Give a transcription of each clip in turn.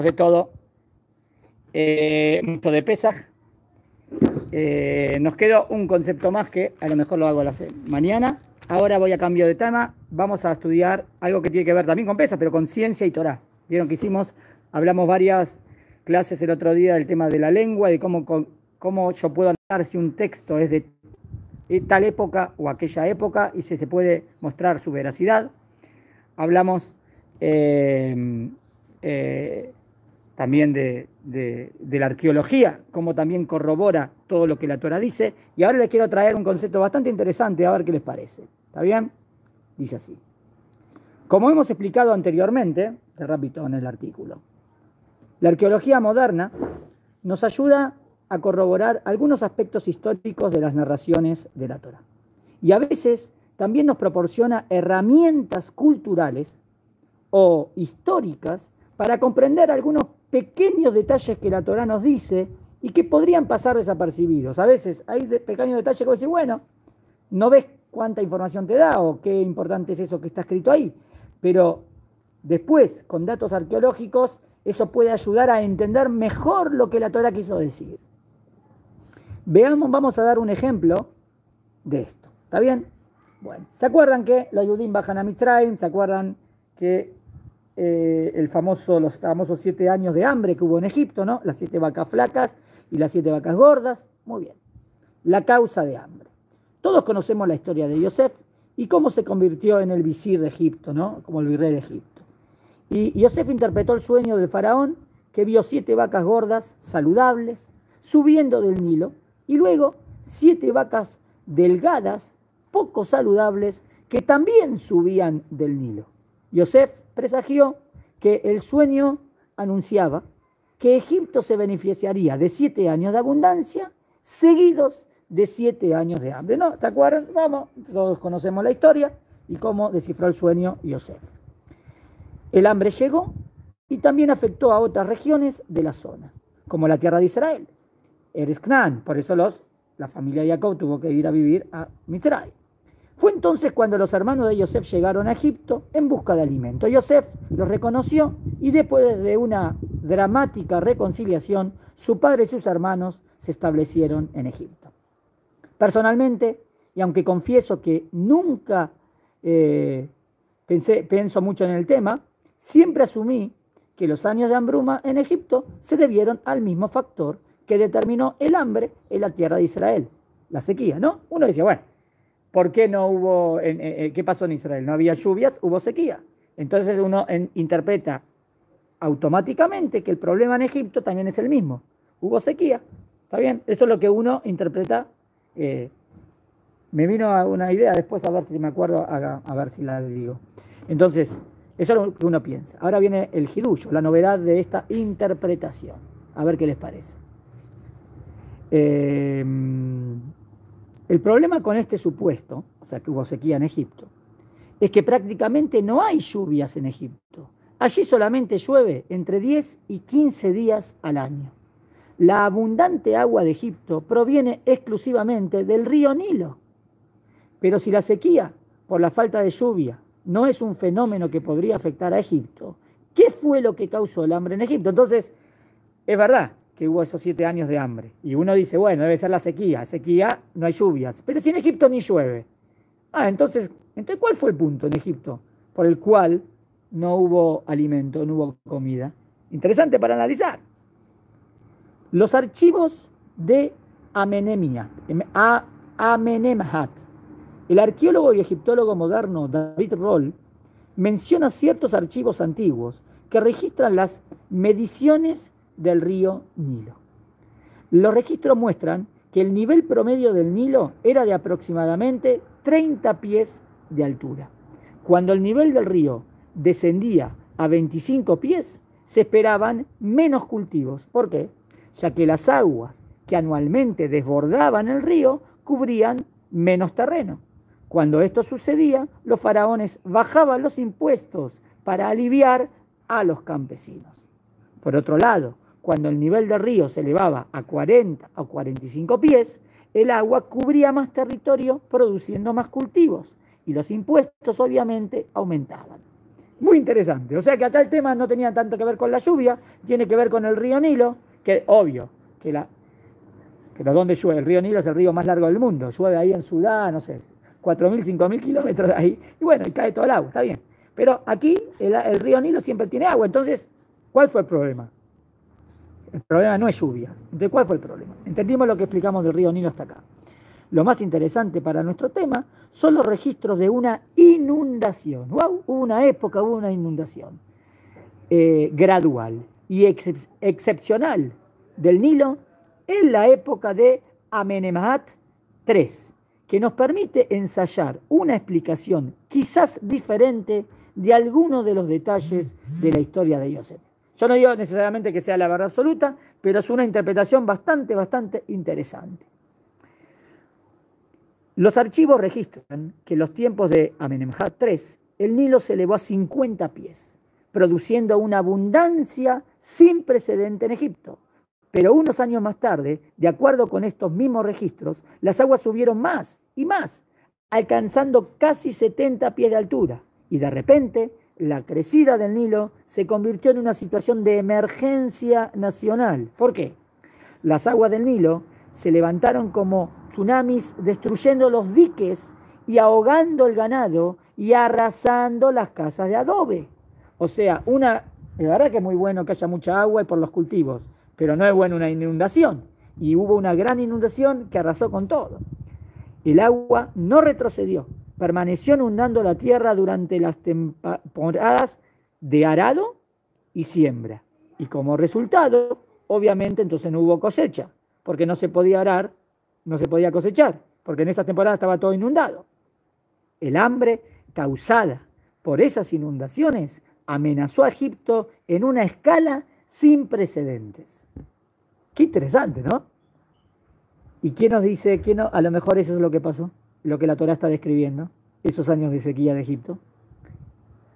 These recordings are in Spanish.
de todo, mucho de Pesaj. Nos quedó un concepto más que a lo mejor lo hago mañana. Ahora voy a cambio de tema. Vamos a estudiar algo que tiene que ver también con Pesaj, pero con ciencia y Torá. Vieron que hablamos varias clases el otro día del tema de la lengua, de cómo yo puedo anotar si un texto es de tal época o aquella época y si se puede mostrar su veracidad. Hablamos también de la arqueología, cómo también corrobora todo lo que la Torá dice. Y ahora les quiero traer un concepto bastante interesante, a ver qué les parece. ¿Está bien? Dice así. Como hemos explicado anteriormente, te repito en el artículo, la arqueología moderna nos ayuda a corroborar algunos aspectos históricos de las narraciones de la Torá. Y a veces también nos proporciona herramientas culturales o históricas para comprender algunos pequeños detalles que la Torá nos dice y que podrían pasar desapercibidos. A veces hay pequeños detalles que vos decís, bueno, no ves cuánta información te da o qué importante es eso que está escrito ahí, pero después, con datos arqueológicos, eso puede ayudar a entender mejor lo que la Torá quiso decir. Vamos a dar un ejemplo de esto. ¿Está bien? Bueno, ¿se acuerdan que los Yudim bajan a Mitzrayim? ¿Se acuerdan que los famosos 7 años de hambre que hubo en Egipto, ¿no? Las 7 vacas flacas y las 7 vacas gordas? Muy bien. La causa de hambre. Todos conocemos la historia de Yosef y cómo se convirtió en el visir de Egipto, ¿no? Como el virrey de Egipto. Y Yosef interpretó el sueño del faraón que vio 7 vacas gordas saludables subiendo del Nilo y luego 7 vacas delgadas, poco saludables, que también subían del Nilo. Yosef presagió que el sueño anunciaba que Egipto se beneficiaría de 7 años de abundancia seguidos de 7 años de hambre. ¿No? ¿Te acuerdan? Vamos, todos conocemos la historia y cómo descifró el sueño Yosef. El hambre llegó y también afectó a otras regiones de la zona, como la tierra de Israel, Eretz Canaán. Por eso la familia de Jacob tuvo que ir a vivir a Mitzrayim. Fue entonces cuando los hermanos de Yosef llegaron a Egipto en busca de alimento. Yosef los reconoció y después de una dramática reconciliación, su padre y sus hermanos se establecieron en Egipto. Personalmente, y aunque confieso que nunca pienso mucho en el tema, siempre asumí que los años de hambruna en Egipto se debieron al mismo factor que determinó el hambre en la tierra de Israel, la sequía, ¿no? Uno decía, bueno, ¿por qué no hubo, qué pasó en Israel? No había lluvias, hubo sequía. Entonces uno interpreta automáticamente que el problema en Egipto también es el mismo. Hubo sequía, ¿está bien? Eso es lo que uno interpreta. Me vino una idea después, a ver si me acuerdo, a ver si la digo. Entonces, eso es lo que uno piensa. Ahora viene el hidush, la novedad de esta interpretación. A ver qué les parece. El problema con este supuesto, o sea que hubo sequía en Egipto, es que prácticamente no hay lluvias en Egipto. Allí solamente llueve entre 10 y 15 días al año. La abundante agua de Egipto proviene exclusivamente del río Nilo. Pero si la sequía por la falta de lluvia no es un fenómeno que podría afectar a Egipto, ¿qué fue lo que causó el hambre en Egipto? Entonces, es verdad que hubo esos 7 años de hambre. Y uno dice, bueno, debe ser la sequía. Sequía, no hay lluvias. Pero si en Egipto ni llueve. Entonces, ¿cuál fue el punto en Egipto por el cual no hubo alimento, no hubo comida? Interesante para analizar. Los archivos de Amenemhat. El arqueólogo y egiptólogo moderno David Roll menciona ciertos archivos antiguos que registran las mediciones del río Nilo. Los registros muestran que el nivel promedio del Nilo era de aproximadamente 30 pies de altura. Cuando el nivel del río descendía a 25 pies, se esperaban menos cultivos. ¿Por qué? Ya que las aguas que anualmente desbordaban el río cubrían menos terreno. Cuando esto sucedía, los faraones bajaban los impuestos para aliviar a los campesinos. Por otro lado, cuando el nivel del río se elevaba a 40 o 45 pies, el agua cubría más territorio produciendo más cultivos y los impuestos obviamente aumentaban. Muy interesante. O sea que acá el tema no tenía tanto que ver con la lluvia, tiene que ver con el río Nilo, que obvio, pero ¿dónde llueve? El río Nilo es el río más largo del mundo. Llueve ahí en Sudán, no sé, 4.000, 5.000 kilómetros de ahí. Y bueno, y cae todo el agua, está bien. Pero aquí el río Nilo siempre tiene agua. Entonces, ¿cuál fue el problema? El problema no es lluvias. Entonces, ¿cuál fue el problema? Entendimos lo que explicamos del río Nilo hasta acá. Lo más interesante para nuestro tema son los registros de una inundación. ¡Wow! Hubo una inundación gradual y excepcional del Nilo en la época de Amenemhat III, que nos permite ensayar una explicación quizás diferente de algunos de los detalles de la historia de Yosef. Yo no digo necesariamente que sea la verdad absoluta, pero es una interpretación bastante interesante. Los archivos registran que en los tiempos de Amenemhat III, el Nilo se elevó a 50 pies, produciendo una abundancia sin precedente en Egipto. Pero unos años más tarde, de acuerdo con estos mismos registros, las aguas subieron más y más, alcanzando casi 70 pies de altura. Y de repente, la crecida del Nilo se convirtió en una situación de emergencia nacional. ¿Por qué? Las aguas del Nilo se levantaron como tsunamis, destruyendo los diques y ahogando el ganado y arrasando las casas de adobe. O sea, la verdad que es muy bueno que haya mucha agua y por los cultivos, pero no es bueno una inundación. Y hubo una gran inundación que arrasó con todo. El agua no retrocedió, permaneció inundando la tierra durante las temporadas de arado y siembra. Y como resultado, obviamente entonces no hubo cosecha, porque no se podía arar, no se podía cosechar, porque en esta temporada estaba todo inundado. El hambre causada por esas inundaciones amenazó a Egipto en una escala sin precedentes. Qué interesante, ¿no? ¿Y quién nos dice que no? A lo mejor eso es lo que pasó, lo que la Torá está describiendo, esos años de sequía de Egipto.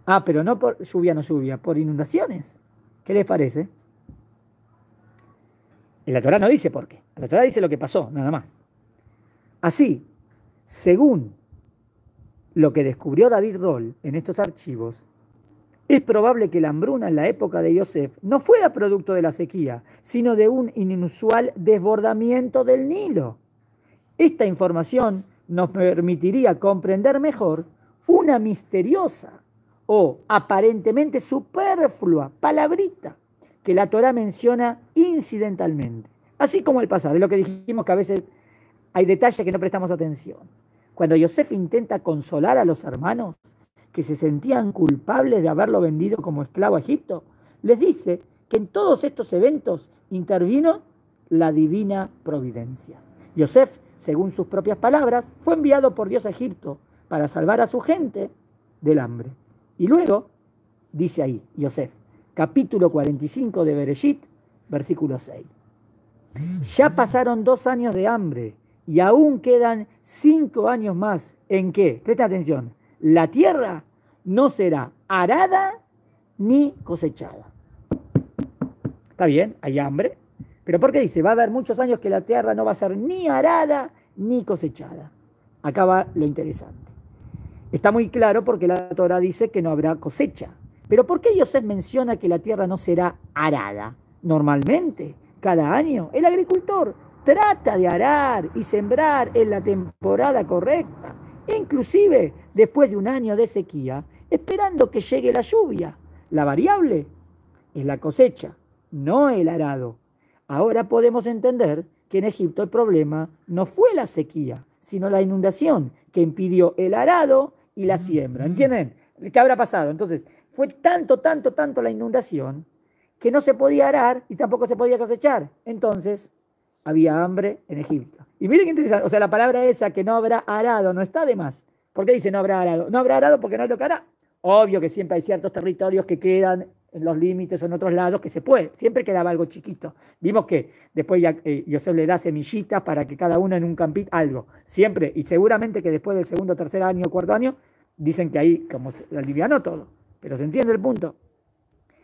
Ah, pero no por lluvia, por inundaciones. ¿Qué les parece? Y la Torá no dice por qué. La Torá dice lo que pasó, nada más. Así, según lo que descubrió David Roll en estos archivos, es probable que la hambruna en la época de Yosef no fuera producto de la sequía, sino de un inusual desbordamiento del Nilo. Esta información nos permitiría comprender mejor una misteriosa o aparentemente superflua palabrita que la Torá menciona incidentalmente, así como el pasado. Es lo que dijimos, que a veces hay detalles que no prestamos atención. Cuando Yosef intenta consolar a los hermanos que se sentían culpables de haberlo vendido como esclavo a Egipto, les dice que en todos estos eventos intervino la divina providencia. Yosef, según sus propias palabras, fue enviado por Dios a Egipto para salvar a su gente del hambre. Y luego, dice ahí, Yosef, capítulo 45 de Bereshit, versículo 6. Ya pasaron 2 años de hambre y aún quedan 5 años más en que, presta atención, la tierra no será arada ni cosechada. Está bien, hay hambre, pero ¿por qué dice? Va a haber muchos años que la tierra no va a ser ni arada ni cosechada. Acá va lo interesante. Está muy claro porque la Torá dice que no habrá cosecha. Pero ¿por qué Yosef menciona que la tierra no será arada? Normalmente, cada año, el agricultor trata de arar y sembrar en la temporada correcta, inclusive después de un año de sequía, esperando que llegue la lluvia. La variable es la cosecha, no el arado. Ahora podemos entender que en Egipto el problema no fue la sequía, sino la inundación que impidió el arado y la siembra. ¿Entienden? ¿Qué habrá pasado? Entonces, fue tanto la inundación que no se podía arar y tampoco se podía cosechar. Entonces, había hambre en Egipto. Y miren qué interesante, o sea, la palabra esa que no habrá arado no está de más. ¿Por qué dice no habrá arado? No habrá arado porque no tocará. Obvio que siempre hay ciertos territorios que quedan en los límites o en otros lados que se puede. Siempre quedaba algo chiquito. Vimos que después Yosef le da semillitas para que cada uno en un campito, algo. Siempre, y seguramente que después del segundo, tercer año, cuarto año, dicen que ahí como se alivianó todo. Pero se entiende el punto.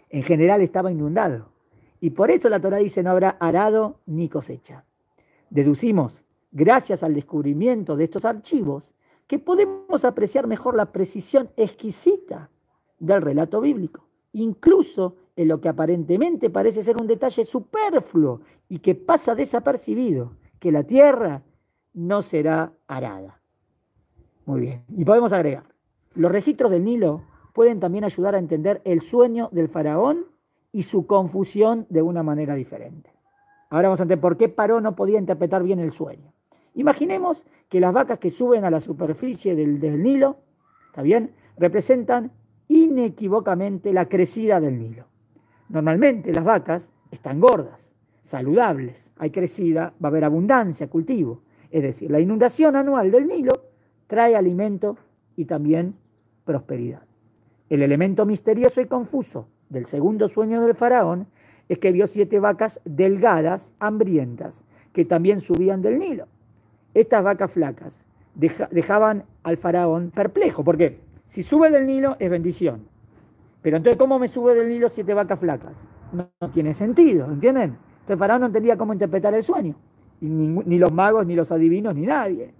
En general estaba inundado. Y por eso la Torá dice no habrá arado ni cosecha. Deducimos, gracias al descubrimiento de estos archivos, que podemos apreciar mejor la precisión exquisita del relato bíblico, incluso en lo que aparentemente parece ser un detalle superfluo y que pasa desapercibido, que la tierra no será arada. Muy bien, y podemos agregar, los registros del Nilo pueden también ayudar a entender el sueño del faraón y su confusión de una manera diferente. Ahora vamos a entender por qué Paró no podía interpretar bien el sueño. Imaginemos que las vacas que suben a la superficie del Nilo, ¿está bien?, representan inequívocamente la crecida del Nilo. Normalmente las vacas están gordas, saludables, hay crecida, va a haber abundancia, cultivo. Es decir, la inundación anual del Nilo trae alimento y también prosperidad. El elemento misterioso y confuso del segundo sueño del faraón es que vio 7 vacas delgadas, hambrientas, que también subían del Nilo. Estas vacas flacas dejaban al faraón perplejo, porque si sube del Nilo es bendición. Pero entonces, ¿cómo me sube del Nilo 7 vacas flacas? No tiene sentido, ¿entienden? Entonces el faraón no entendía cómo interpretar el sueño. Y ni los magos, ni los adivinos, ni nadie.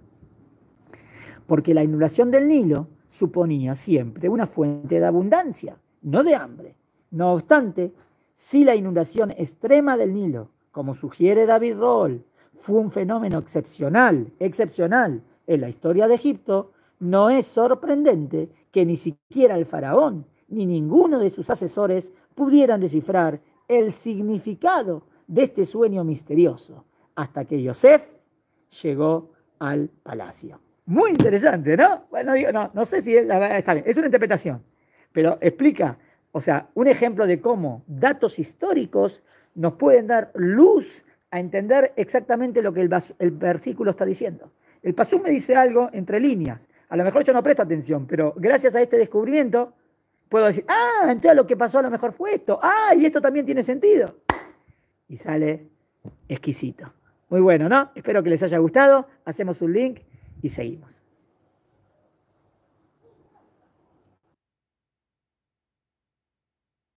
Porque la inundación del Nilo suponía siempre una fuente de abundancia, no de hambre. No obstante, si la inundación extrema del Nilo, como sugiere David Rohl, fue un fenómeno excepcional en la historia de Egipto, no es sorprendente que ni siquiera el faraón ni ninguno de sus asesores pudieran descifrar el significado de este sueño misterioso, hasta que Yosef llegó al palacio. Muy interesante, ¿no? Bueno, no sé si está bien, es una interpretación, pero explica, o sea, un ejemplo de cómo datos históricos nos pueden dar luz a entender exactamente lo que el versículo está diciendo. El pasú me dice algo entre líneas, a lo mejor yo no presto atención, pero gracias a este descubrimiento puedo decir, entonces lo que pasó a lo mejor fue esto, y esto también tiene sentido. Y sale exquisito. Muy bueno, ¿no? Espero que les haya gustado. Hacemos un link y seguimos.